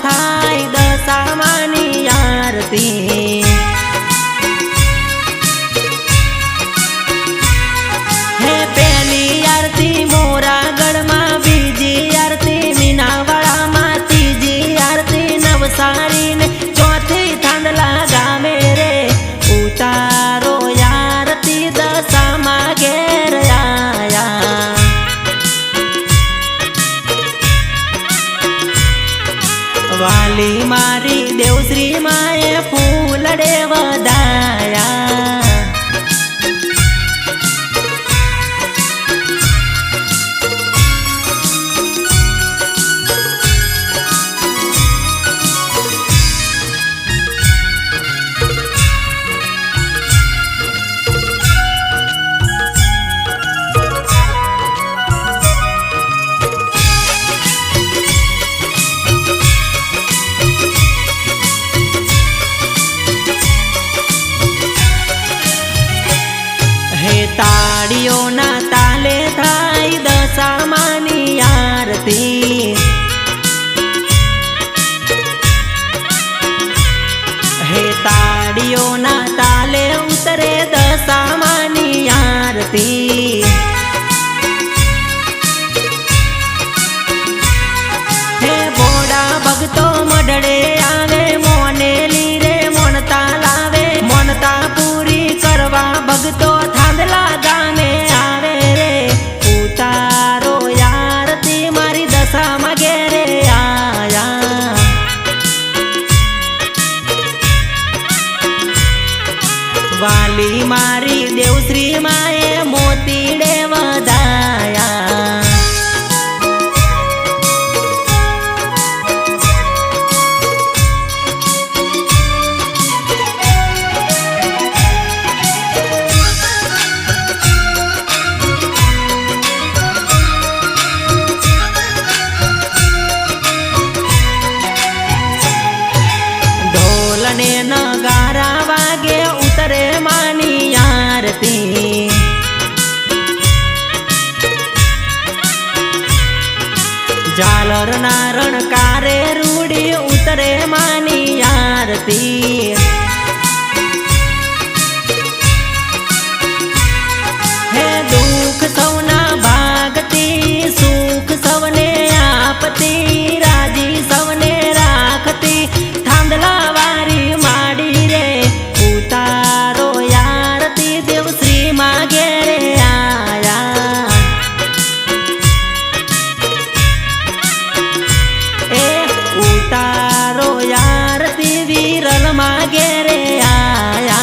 थाय दशामानी आरती। हे पहली आरती मोरागढ़ में, बीजी आरती मीनावाड़ा में, तीजी आरती नवसारी ने, चौथी थांदला गावे रे। उतारो आरती दशा माँ घेर आया। वाली मारी देवश्री माए फूलड़े वधाया। ताड़ियों ना ताले थाय दशामानी आरती। हे ताड़ियों ना ताले उतरे दशामानी आरती। हे बोड़ा भगतो मडड़े आवे, मोने लीरे मोनता लावे, मोनता पूरी करवा भगतो थांदला गामे आवे रे। उतारो आरती मारी दशा माँ घेरे आया। वाली मारी देवश्री माए मोतीड़े वधाया। ढोलने नगारा वागे उतरे मानी आरती। झालर नारण कारे रूड़ी उतरे मानी आरती। हे दुख सौना भागती, सुख सवने आपती, राजी सवने राखती, थांदला वारी माड़ी रे। उतारो आरती देवश्री माँ घेरे आया। ए उतारो आरती वीरल माँ घेरे आया।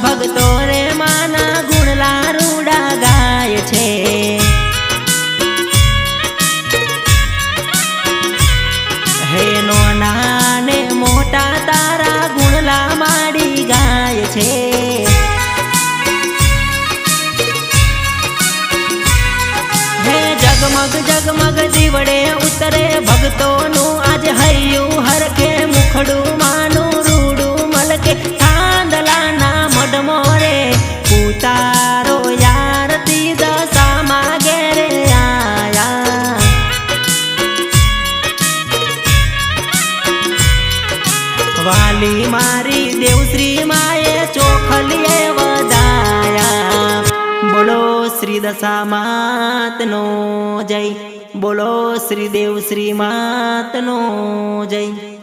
भगतो रे माना गुणला रूड़ा गाय छे। हे नोना ने मोटा तारा गुणला माड़ी गाय छे। हे जगमग जगमग दीवड़े उतरे भगतों नु आज हयू हरके मुखड़ू मानू रूड़ू मलके थांदला ना मडमोरे। उतारो आरती दशा माँ घेरे आया। वाली मारी देवश्री माए चोखलिए वधाया। बोलो श्री दशा मात नो जय, बोलो श्री देवश्री मात नो जय।